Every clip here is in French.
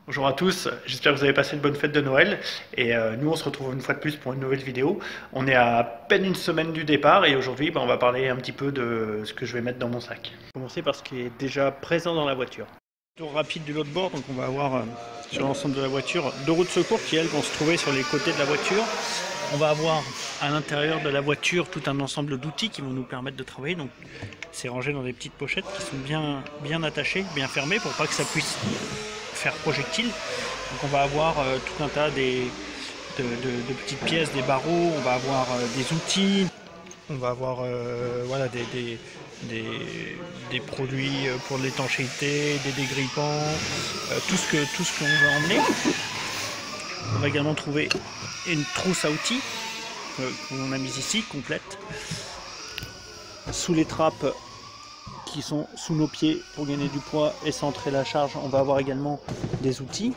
Bonjour à tous, j'espère que vous avez passé une bonne fête de Noël et nous on se retrouve une fois de plus pour une nouvelle vidéo. On est à peine une semaine du départ et aujourd'hui on va parler un petit peu de ce que je vais mettre dans mon sac. On va commencer par ce qui est déjà présent dans la voiture. Tour rapide du lot de bord, donc on va avoir sur l'ensemble de la voiture deux roues de secours qui elles vont se trouver sur les côtés de la voiture. On va avoir à l'intérieur de la voiture tout un ensemble d'outils qui vont nous permettre de travailler. Donc c'est rangé dans des petites pochettes qui sont bien attachées, bien fermées pour pas que ça puisse faire projectile. Donc on va avoir tout un tas de petites pièces, des barreaux, on va avoir des outils, on va avoir voilà, des produits pour l'étanchéité, des dégrippants, tout ce qu'on veut emmener. On va également trouver une trousse à outils qu'on a mise ici, complète. Sous les trappes qui sont sous nos pieds pour gagner du poids et centrer la charge, on va avoir également des outils.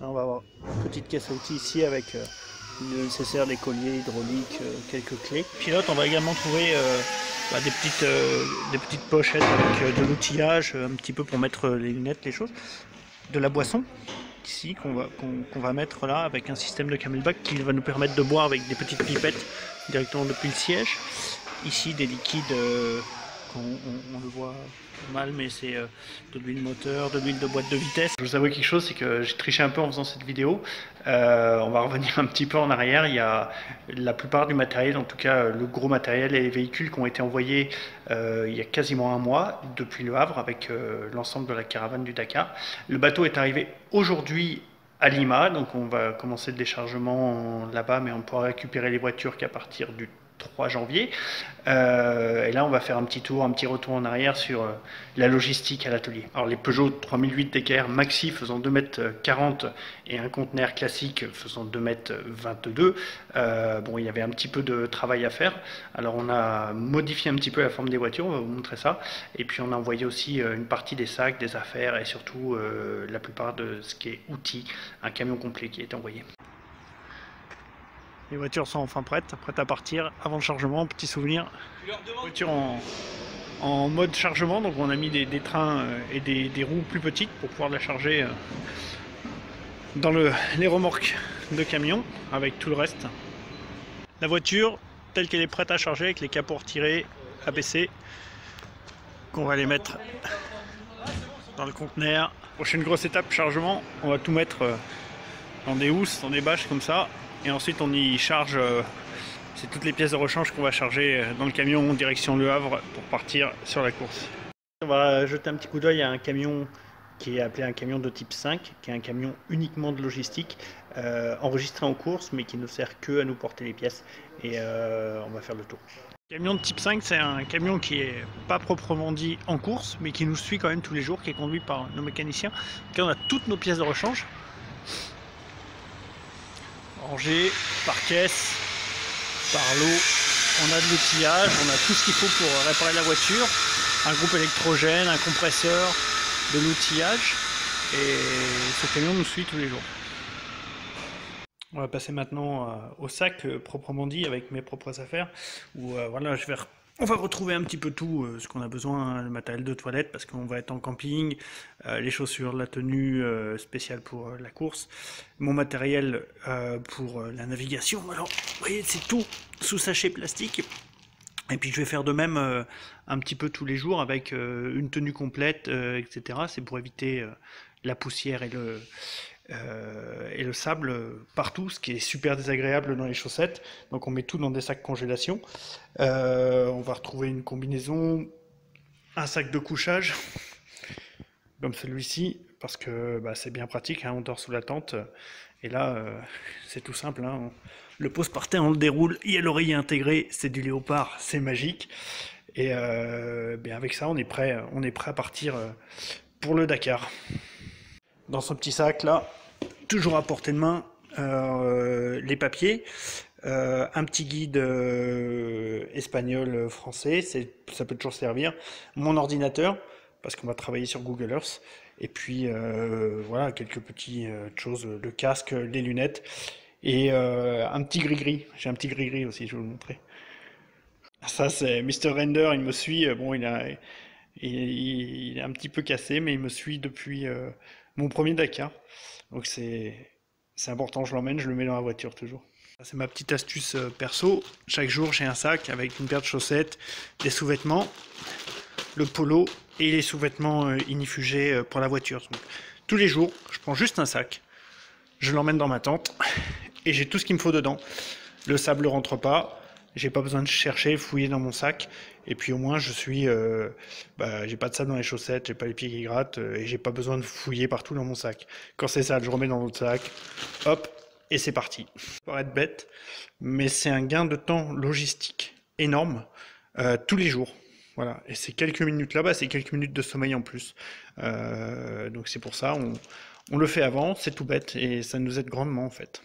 Là, on va avoir une petite caisse à outils ici avec le nécessaire, des colliers hydrauliques, quelques clés. Pilote, on va également trouver des petites pochettes avec de l'outillage, un petit peu pour mettre les lunettes, les choses. De la boisson, ici, qu'on va mettre là avec un système de camelback qui va nous permettre de boire avec des petites pipettes directement depuis le siège. Ici, des liquides, on le voit mal, mais c'est de l'huile moteur, de l'huile de boîte de vitesse. Je vous avoue quelque chose, c'est que j'ai triché un peu en faisant cette vidéo. On va revenir un petit peu en arrière. Il y a la plupart du matériel, en tout cas le gros matériel et les véhicules qui ont été envoyés il y a quasiment un mois depuis Le Havre avec l'ensemble de la caravane du Dakar. Le bateau est arrivé aujourd'hui à Lima, donc on va commencer le déchargement là-bas, mais on pourra récupérer les voitures qu'à partir du 3 janvier. Et là, on va faire un petit tour, un petit retour en arrière sur la logistique à l'atelier. Alors, les Peugeot 3008 DKR Maxi faisant 2,40 m et un conteneur classique faisant 2,22 m, bon, il y avait un petit peu de travail à faire. Alors, on a modifié un petit peu la forme des voitures, on va vous montrer ça. Et puis, on a envoyé aussi une partie des sacs, des affaires et surtout la plupart de ce qui est outils, un camion complet qui est envoyé. Les voitures sont enfin prêtes à partir avant le chargement. Petit souvenir, voiture en mode chargement, donc on a mis des trains et des roues plus petites pour pouvoir la charger dans les remorques de camions avec tout le reste. La voiture telle qu'elle est prête à charger avec les capots retirés, abaissés, qu'on va les mettre dans le conteneur. Prochaine grosse étape chargement, on va tout mettre dans des housses, dans des bâches comme ça. Et ensuite on y charge, c'est toutes les pièces de rechange qu'on va charger dans le camion en direction Le Havre pour partir sur la course. On va jeter un petit coup d'œil à un camion qui est appelé un camion de type 5, qui est un camion uniquement de logistique, enregistré en course mais qui ne sert que à nous porter les pièces et on va faire le tour. Le camion de type 5, c'est un camion qui est pas proprement dit en course mais qui nous suit quand même tous les jours, qui est conduit par nos mécaniciens. Donc là, on a toutes nos pièces de rechange rangé par caisse, par lot. On a de l'outillage, on a tout ce qu'il faut pour réparer la voiture, un groupe électrogène, un compresseur, de l'outillage, et ce camion nous suit tous les jours. On va passer maintenant au sac proprement dit avec mes propres affaires, où voilà, on va retrouver un petit peu tout ce qu'on a besoin, le matériel de toilette parce qu'on va être en camping, les chaussures, la tenue spéciale pour la course, mon matériel pour la navigation. Alors, vous voyez, c'est tout sous sachet plastique. Et puis je vais faire de même un petit peu tous les jours avec une tenue complète, etc. C'est pour éviter la poussière et le sable partout, ce qui est super désagréable dans les chaussettes. Donc on met tout dans des sacs congélation. On va retrouver une combinaison, un sac de couchage, comme celui-ci, parce que c'est bien pratique, hein, on dort sous la tente. Et là, c'est tout simple, hein, on le pose par terre, on le déroule, il y a l'oreiller intégré, c'est du léopard, c'est magique. Et avec ça, on est prêt à partir pour le Dakar. Dans ce petit sac là, toujours à portée de main, les papiers, un petit guide espagnol français, ça peut toujours servir, mon ordinateur, parce qu'on va travailler sur Google Earth, et puis voilà, quelques petites choses, le casque, les lunettes, et un petit gris-gris, j'ai un petit gris-gris aussi, je vais vous le montrer. Ça c'est Mr. Render, il me suit, bon il a Et il est un petit peu cassé, mais il me suit depuis mon premier Dakar. Donc c'est important, je l'emmène, je le mets dans la voiture toujours. C'est ma petite astuce perso. Chaque jour, j'ai un sac avec une paire de chaussettes, des sous-vêtements, le polo et les sous-vêtements inifugés pour la voiture. Donc, tous les jours, je prends juste un sac, je l'emmène dans ma tente et j'ai tout ce qu'il me faut dedans. Le sable ne rentre pas, j'ai pas besoin de chercher, fouiller dans mon sac. Et puis au moins, j'ai pas de sable dans les chaussettes, j'ai pas les pieds qui grattent et j'ai pas besoin de fouiller partout dans mon sac. Quand c'est sale, je remets dans l'autre sac, hop, et c'est parti. Ça paraît être bête, mais c'est un gain de temps logistique énorme tous les jours. Voilà, et c'est quelques minutes là-bas, c'est quelques minutes de sommeil en plus. Donc c'est pour ça, on le fait avant, c'est tout bête et ça nous aide grandement en fait.